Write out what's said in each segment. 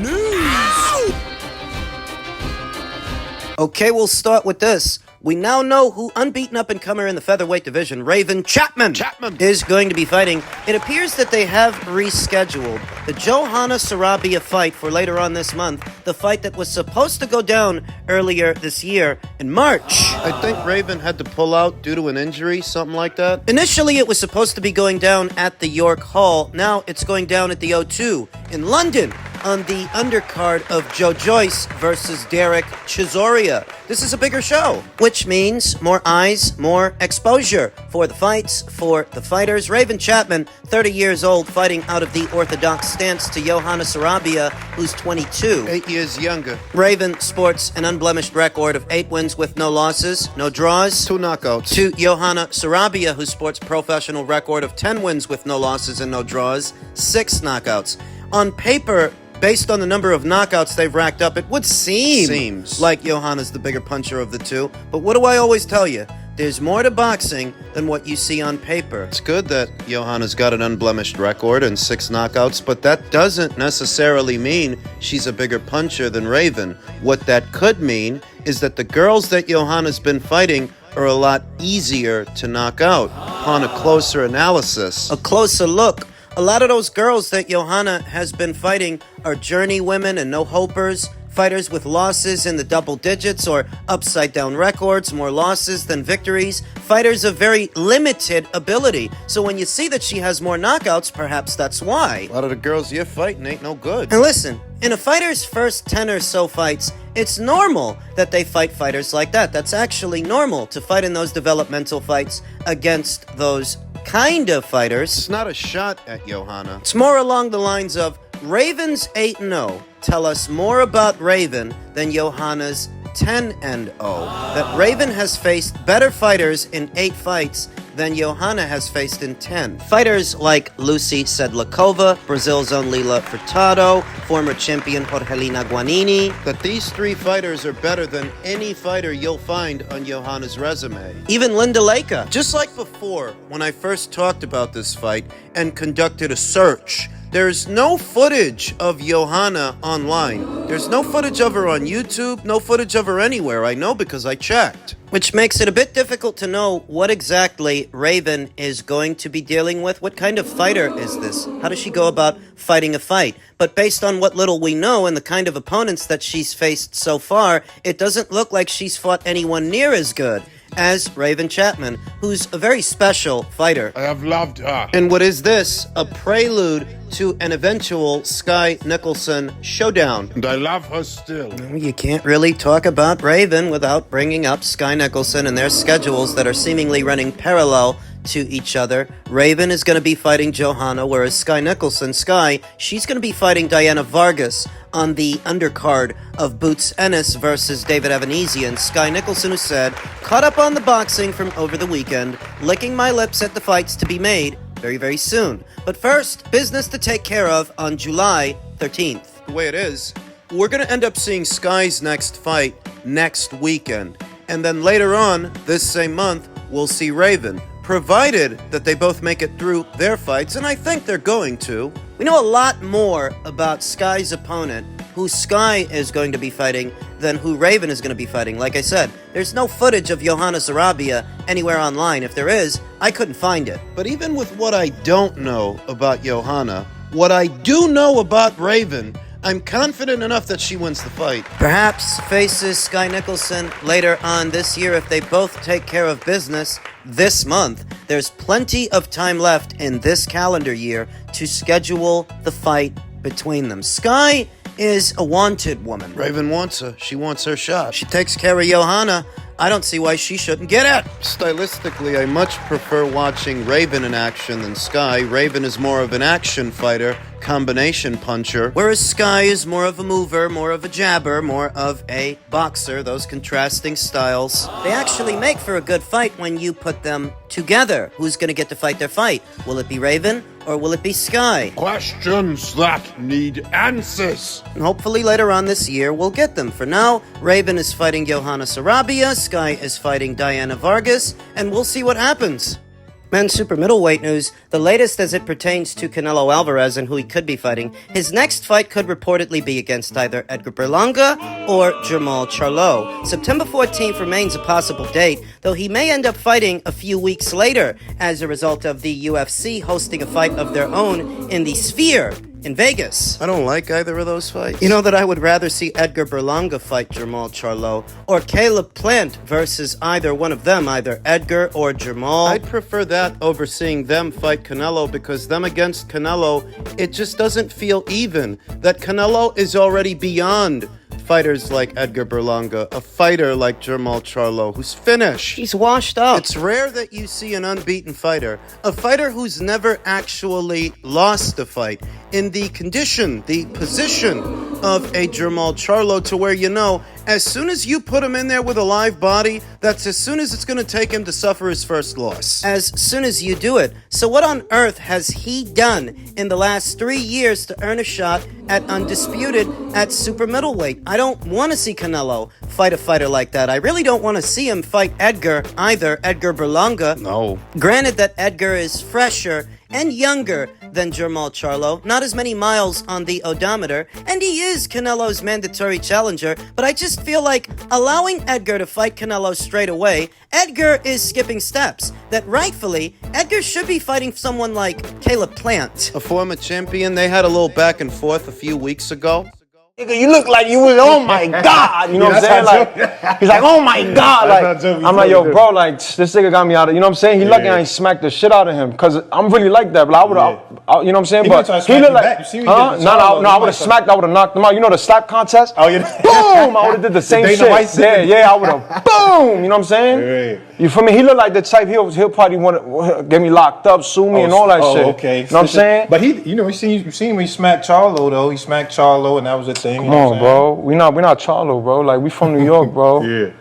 News! Okay, we'll start with this. We now know who unbeaten up-and-comer in the featherweight division, Raven Chapman, is going to be fighting. It appears that they have rescheduled the Johanna Sarabia fight for later on this month, the fight that was supposed to go down earlier this year in March. I think Raven had to pull out due to an injury, something like that. Initially, it was supposed to be going down at the York Hall. Now it's going down at the O2 in London on the undercard of Joe Joyce versus Derek Chisora. This is a bigger show, which means more eyes, more exposure for the fights, for the fighters. Raven Chapman, 30 years old, fighting out of the orthodox stance to Johanna Sarabia, who's 22. 8 years younger. Raven sports an unblemished record of 8 wins with no losses, no draws. 2 knockouts. To Johanna Sarabia, who sports professional record of 10 wins with no losses and no draws, 6 knockouts. On paper, based on the number of knockouts they've racked up, it would seems like Johanna's the bigger puncher of the two. But what do I always tell you? There's more to boxing than what you see on paper. It's good that Johanna's got an unblemished record and 6 knockouts, but that doesn't necessarily mean she's a bigger puncher than Raven. What that could mean is that the girls that Johanna's been fighting are a lot easier to knock out upon a closer analysis. A closer look. A lot of those girls that Johanna has been fighting are journey women and no-hopers, fighters with losses in the double digits or upside-down records, more losses than victories, fighters of very limited ability. So when you see that she has more knockouts, perhaps that's why. A lot of the girls you're fighting ain't no good. And listen, in a fighter's first 10 or so fights, it's normal that they fight fighters like that. That's actually normal, to fight in those developmental fights against those kind of fighters. It's not a shot at Johanna. It's more along the lines of Raven's 8-0 tell us more about Raven than Johanna's 10-0. That Raven has faced better fighters in 8 fights than Johanna has faced in 10. Fighters like Lucy Sedlakova, Brazil's own Lila Furtado, former champion Jorgelina Guanini. That these 3 fighters are better than any fighter you'll find on Johanna's resume. Even Linda Leica. Just like before, when I first talked about this fight and conducted a search, there's no footage of Johanna online. There's no footage of her on YouTube, no footage of her anywhere. I know because I checked. Which makes it a bit difficult to know what exactly Raven is going to be dealing with. What kind of fighter is this? How does she go about fighting a fight? But based on what little we know and the kind of opponents that she's faced so far, it doesn't look like she's fought anyone near as good as Raven Chapman, who's a very special fighter. I have loved her. And what is this? A prelude to an eventual Sky Nicholson showdown. And I love her still. You can't really talk about Raven without bringing up Sky Nicholson and their schedules that are seemingly running parallel to each other. Raven is going to be fighting Johanna, whereas Sky Nicholson, she's going to be fighting Diana Vargas on the undercard of Boots Ennis versus David Evanezian. Sky Nicholson, who said, caught up on the boxing from over the weekend, licking my lips at the fights to be made very, very soon. But first, business to take care of on July 13th. The way it is, we're going to end up seeing Sky's next fight next weekend. And then later on, this same month, we'll see Raven, provided that they both make it through their fights, and I think they're going to. We know a lot more about Sky's opponent, who Sky is going to be fighting, than who Raven is going to be fighting. Like I said, there's no footage of Johanna Sarabia anywhere online. If there is, I couldn't find it. But even with what I don't know about Johanna, what I do know about Raven, I'm confident enough that she wins the fight. Perhaps faces Sky Nicholson later on this year if they both take care of business this month. There's plenty of time left in this calendar year to schedule the fight between them. Sky is a wanted woman. Raven wants her. She wants her shot. She takes care of Johanna. I don't see why she shouldn't get it. Stylistically, I much prefer watching Raven in action than Sky. Raven is more of an action fighter, combination puncher. Whereas Sky is more of a mover, more of a jabber, more of a boxer, those contrasting styles. They actually make for a good fight when you put them together. Who's going to get to fight their fight? Will it be Raven or will it be Sky? Questions that need answers. And hopefully later on this year we'll get them. For now, Raven is fighting Johanna Sarabia, Sky is fighting Diana Vargas, and we'll see what happens. Men's super middleweight news, the latest as it pertains to Canelo Alvarez and who he could be fighting. His next fight could reportedly be against either Edgar Berlanga or Jermall Charlo. September 14th remains a possible date, though he may end up fighting a few weeks later as a result of the UFC hosting a fight of their own in the Sphere in Vegas. I don't like either of those fights. You know that I would rather see Edgar Berlanga fight Jermall Charlo or Caleb Plant versus either one of them, either Edgar or Jermall. I'd prefer that over seeing them fight Canelo, because them against Canelo, it just doesn't feel even. That Canelo is already beyond fighters like Edgar Berlanga, a fighter like Jermall Charlo, who's finished. He's washed up. It's rare that you see an unbeaten fighter, a fighter who's never actually lost a fight, in the condition, the position of a Jermall Charlo, to where you know, as soon as you put him in there with a live body, that's as soon as it's going to take him to suffer his first loss. As soon as you do it. So what on earth has he done in the last 3 years to earn a shot at undisputed at super middleweight? I don't want to see Canelo fight a fighter like that. I really don't want to see him fight Edgar either, Edgar Berlanga. No. Granted that Edgar is fresher and younger than Jermall Charlo, not as many miles on the odometer, and he is Canelo's mandatory challenger, but I just feel like allowing Edgar to fight Canelo straight away, Edgar is skipping steps, that rightfully, Edgar should be fighting someone like Caleb Plant. A former champion, they had a little back and forth a few weeks ago. Nigga, you look like you was, oh my God, you know what I'm saying? Like, he's like, oh my God, like, I'm like, yo, bro, like, this nigga got me out of, you know what I'm saying? He lucky I ain't smacked the shit out of him, because I'm really like that, but I would've, you know what I'm saying? But he looked like, no, I would've smacked, I would've knocked him out. You know the slap contest? Oh, yeah. Boom, I would've did the same shit. Yeah, I would've, boom, you know what I'm saying? You feel me? He look like the type, he'll probably want to get me locked up, sue me and all that shit. Okay. You know what I'm saying? But he, you know, you seen when he smacked Charlo, though. He smacked Charlo, and that was the thing. Come on, bro. We not Charlo, bro. Like, we from New York, bro. Yeah.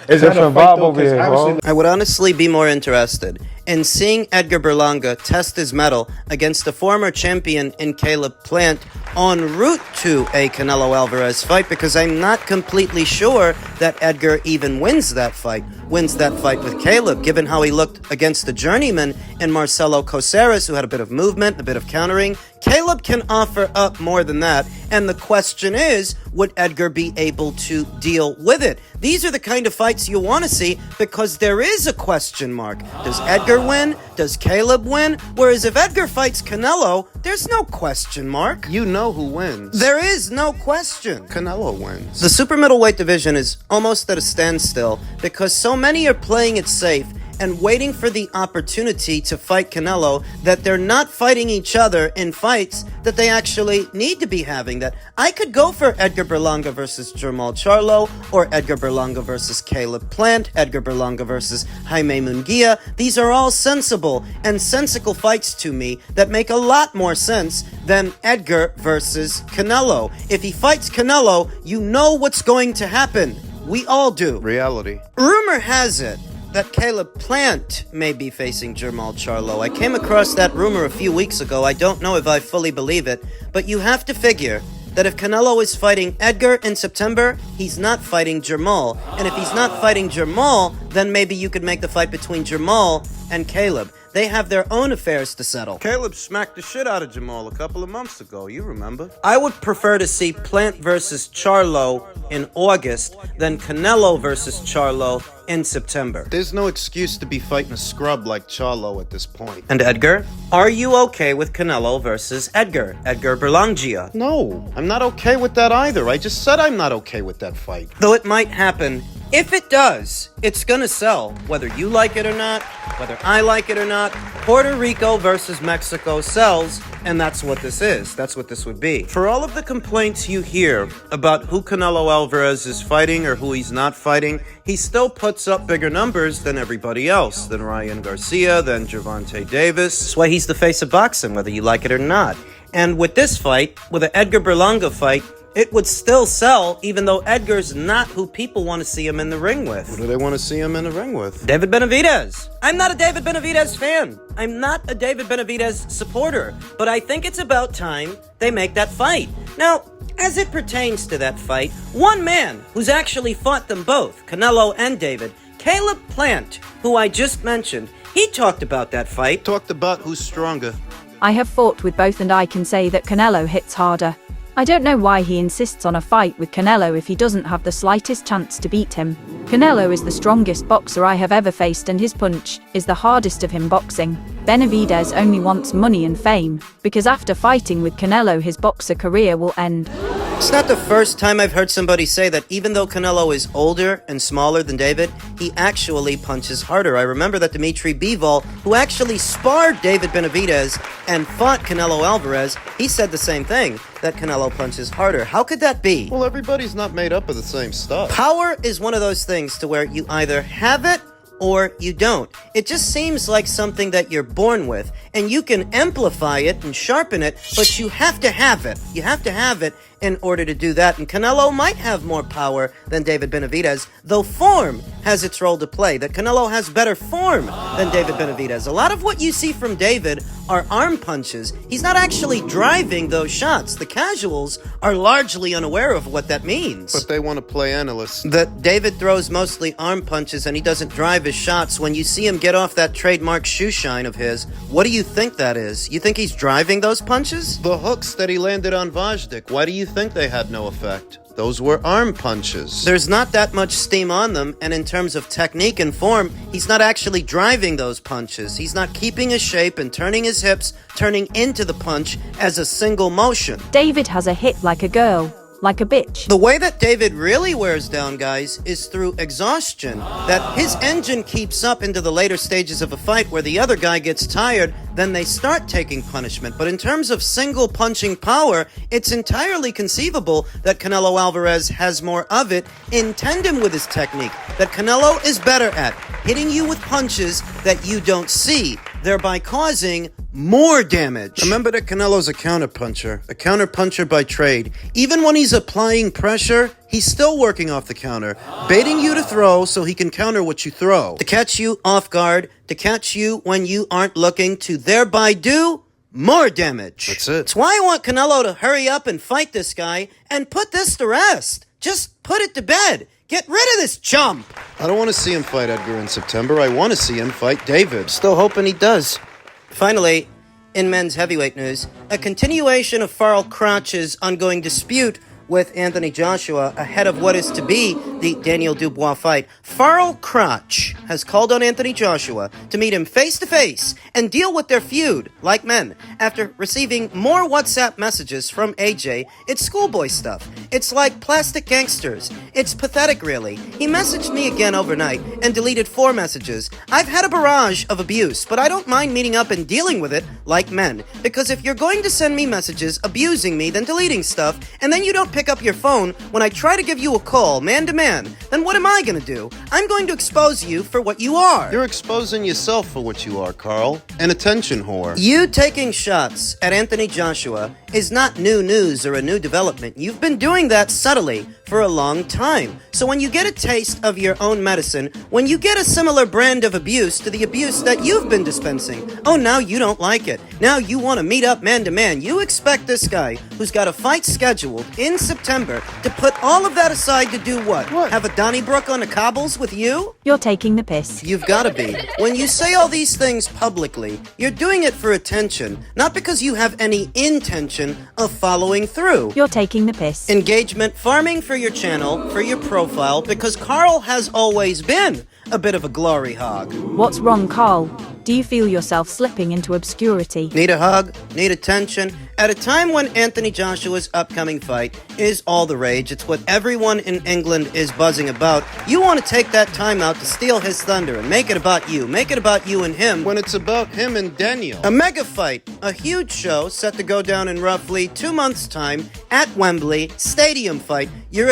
Is that a different fight, vibe though? over here, bro. I would honestly be more interested in seeing Edgar Berlanga test his mettle against a former champion in Caleb Plant en route to a Canelo Alvarez fight, because I'm not completely sure that Edgar even wins that fight with Caleb, given how he looked against the journeyman in Marcelo Coceres, who had a bit of movement, a bit of countering. Caleb can offer up more than that, and the question is, would Edgar be able to deal with it? These are the kind of fights you want to see, because there is a question mark. Does Edgar win? Does Caleb win? Whereas if Edgar fights Canelo, there's no question mark. You know who wins. There is no question. Canelo wins. The super middleweight division is almost at a standstill because so many are playing it safe and waiting for the opportunity to fight Canelo that they're not fighting each other in fights that they actually need to be having. That I could go for Edgar Berlanga versus Jermall Charlo, or Edgar Berlanga versus Caleb Plant, Edgar Berlanga versus Jaime Munguia. These are all sensible and sensical fights to me that make a lot more sense than Edgar versus Canelo. If he fights Canelo, you know what's going to happen. We all do. Reality. Rumor has it that Caleb Plant may be facing Jermall Charlo. I came across that rumor a few weeks ago. I don't know if I fully believe it, but you have to figure that if Canelo is fighting Edgar in September, he's not fighting Jermall. And if he's not fighting Jermall, then maybe you could make the fight between Jermall and Caleb. They have their own affairs to settle. Caleb smacked the shit out of Jermall a couple of months ago, you remember. I would prefer to see Plant versus Charlo in August than Canelo versus Charlo in September. There's no excuse to be fighting a scrub like Charlo at this point. And Edgar? Are you okay with Canelo versus Edgar Berlanga? No, I'm not okay with that either. I just said I'm not okay with that fight. Though it might happen. If it does, it's gonna sell, whether you like it or not, whether I like it or not. Puerto Rico versus Mexico sells, and that's what this is. That's what this would be. For all of the complaints you hear about who Canelo Alvarez is fighting or who he's not fighting, he still puts up bigger numbers than everybody else, than Ryan Garcia, than Gervonta Davis. That's why he's the face of boxing, whether you like it or not. And with this fight, with an Edgar Berlanga fight, it would still sell, even though Edgar's not who people want to see him in the ring with. Who do they want to see him in the ring with? David Benavidez. I'm not a David Benavidez fan. I'm not a David Benavidez supporter. But I think it's about time they make that fight. Now, as it pertains to that fight, one man who's actually fought them both, Canelo and David, Caleb Plant, who I just mentioned, he talked about that fight. Talked about who's stronger. I have fought with both and I can say that Canelo hits harder. I don't know why he insists on a fight with Canelo if he doesn't have the slightest chance to beat him. Canelo is the strongest boxer I have ever faced and his punch is the hardest of him boxing. Benavidez only wants money and fame, because after fighting with Canelo his boxer career will end. It's not the first time I've heard somebody say that even though Canelo is older and smaller than David, he actually punches harder. I remember that Dimitri Bivol, who actually sparred David Benavidez and fought Canelo Alvarez, he said the same thing, that Canelo punches harder. How could that be? Well, everybody's not made up of the same stuff. Power is one of those things to where you either have it or you don't. It just seems like something that you're born with, and you can amplify it and sharpen it, but you have to have it. You have to have it in order to do that, and Canelo might have more power than David Benavidez, though form has its role to play, that Canelo has better form than David Benavidez. A lot of what you see from David are arm punches. He's not actually driving those shots. The casuals are largely unaware of what that means. But they want to play analyst. That David throws mostly arm punches and he doesn't drive his shots. When you see him get off that trademark shoe shine of his, what do you think that is? You think he's driving those punches? The hooks that he landed on Vajdik, why do you think they had no effect? Those were arm punches. There's not that much steam on them, and in terms of technique and form, he's not actually driving those punches. He's not keeping his shape and turning his hips, turning into the punch as a single motion. David has a hit like a girl, like a bitch. The way that David really wears down guys is through exhaustion. That his engine keeps up into the later stages of a fight where the other guy gets tired, then they start taking punishment. But in terms of single punching power, it's entirely conceivable that Canelo Alvarez has more of it in tandem with his technique. That Canelo is better at hitting you with punches that you don't see, thereby causing more damage. Remember that Canelo's a counterpuncher by trade. Even when he's applying pressure, he's still working off the counter, baiting you to throw so he can counter what you throw. To catch you off guard, to catch you when you aren't looking, to thereby do more damage. That's it. That's why I want Canelo to hurry up and fight this guy and put this to rest. Just put it to bed. Get rid of this chump. I don't want to see him fight Edgar in September. I want to see him fight David. Still hoping he does. Finally, in men's heavyweight news, a continuation of Froch's ongoing dispute with Anthony Joshua ahead of what is to be the Daniel Dubois fight. Froch has called on Anthony Joshua to meet him face-to-face and deal with their feud like men. After receiving more WhatsApp messages from AJ, it's schoolboy stuff. It's like plastic gangsters. It's pathetic, really. He messaged me again overnight and deleted 4 messages. I've had a barrage of abuse, but I don't mind meeting up and dealing with it like men. Because if you're going to send me messages abusing me, then deleting stuff, and then you don't pick up your phone when I try to give you a call, man to man, then what am I going to do? I'm going to expose you for what you are. You're exposing yourself for what you are, Carl. An attention whore. You taking shots at Anthony Joshua is not new news or a new development. You've been doing that subtly for a long time. So when you get a taste of your own medicine, when you get a similar brand of abuse to the abuse that you've been dispensing, oh, now you don't like it. Now you want to meet up man to man. You expect this guy who's got a fight scheduled in September to put all of that aside to do what? Have a Donnybrook on the cobbles with you? You're taking the piss. You've got to be. When you say all these things publicly, you're doing it for attention, not because you have any intention of following through. You're taking the piss. Engagement farming for your channel, for your profile, because Carl has always been a bit of a glory hog. What's wrong, Carl? Do you feel yourself slipping into obscurity? Need a hug? Need attention? At a time when Anthony Joshua's upcoming fight is all the rage, it's what everyone in England is buzzing about, you want to take that time out to steal his thunder and make it about you. Make it about you and him. When it's about him and Daniel. A mega fight, a huge show set to go down in roughly 2 months' time at Wembley, stadium fight. You're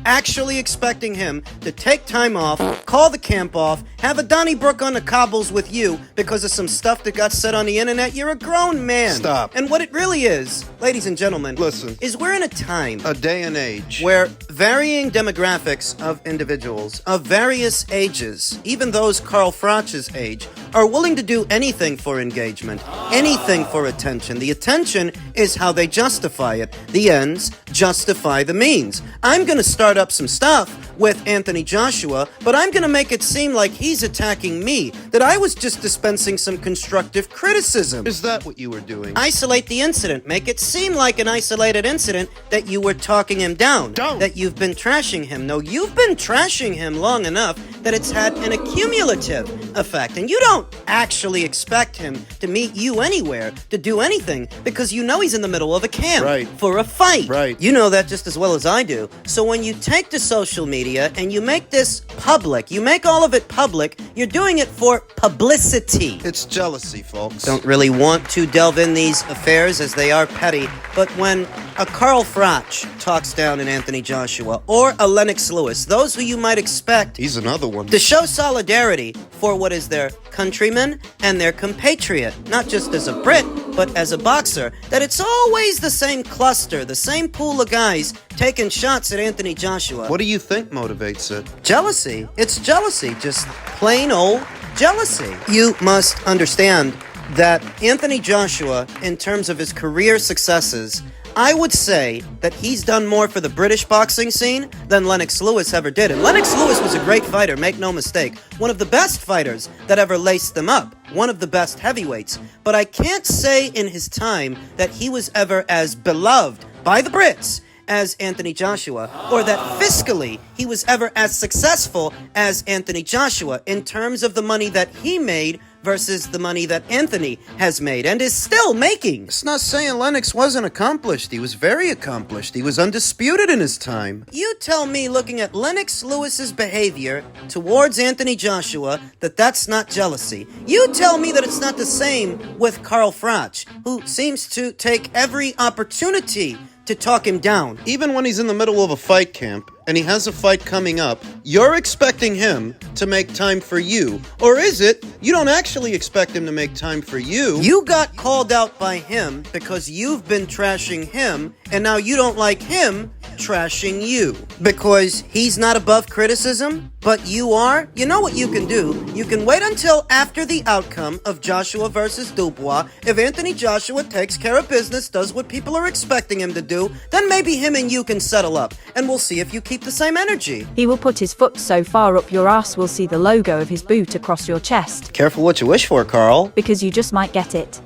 actually expecting him to take time off, call the camp off, have a Donnybrook on the cobbles with you because of some stuff that got said on the internet. You're a grown man. Stop. And what it really is, ladies and gentlemen, listen, is we're in a time, a day and age, where varying demographics of individuals of various ages, even those Carl Froch's age, are willing to do anything for engagement, anything for attention. The attention is how they justify it. The ends justify the means. I'm going to start up some stuff, with Anthony Joshua, but I'm gonna make it seem like he's attacking me, that I was just dispensing some constructive criticism. Is that what you were doing? Isolate the incident. Make it seem like an isolated incident that you were talking him down. Don't. That you've been trashing him. No, you've been trashing him long enough that it's had an accumulative effect. And you don't actually expect him to meet you anywhere, to do anything, because you know he's in the middle of a camp. Right. For a fight. Right. You know that just as well as I do. So when you take to social media and you make this public, you make all of it public, you're doing it for publicity. It's jealousy, folks. Don't really want to delve in these affairs as they are petty, but when a Carl Froch talks down an Anthony Joshua or a Lennox Lewis, those who you might expect He's another one. to show solidarity for what is their countryman and their compatriot, not just as a Brit, but as a boxer, that it's always the same cluster, the same pool of guys taking shots at Anthony Joshua. What do you think motivates it? Jealousy. It's jealousy. Just plain old jealousy. You must understand that Anthony Joshua, in terms of his career successes, I would say that he's done more for the British boxing scene than Lennox Lewis ever did. And Lennox Lewis was a great fighter, make no mistake. One of the best fighters that ever laced them up. One of the best heavyweights. But I can't say in his time that he was ever as beloved by the Brits as Anthony Joshua, or that fiscally he was ever as successful as Anthony Joshua in terms of the money that he made versus the money that Anthony has made and is still making. It's not saying Lennox wasn't accomplished. He was very accomplished. He was undisputed in his time. You tell me, looking at Lennox Lewis's behavior towards Anthony Joshua, that that's not jealousy. You tell me that it's not the same with Carl Froch, who seems to take every opportunity to talk him down. Even when he's in the middle of a fight camp and he has a fight coming up, you're expecting him to make time for you. Or is it you don't actually expect him to make time for you? You got called out by him because you've been trashing him, and now you don't like him trashing you. Because he's not above criticism, but you are? You know what you can do? You can wait until after the outcome of Joshua versus Dubois. If Anthony Joshua takes care of business, does what people are expecting him to do, then maybe him and you can settle up, and we'll see if you keep the same energy. He will put his foot so far up your ass we'll see the logo of his boot across your chest, Careful what you wish for, Carl. because you just might get it.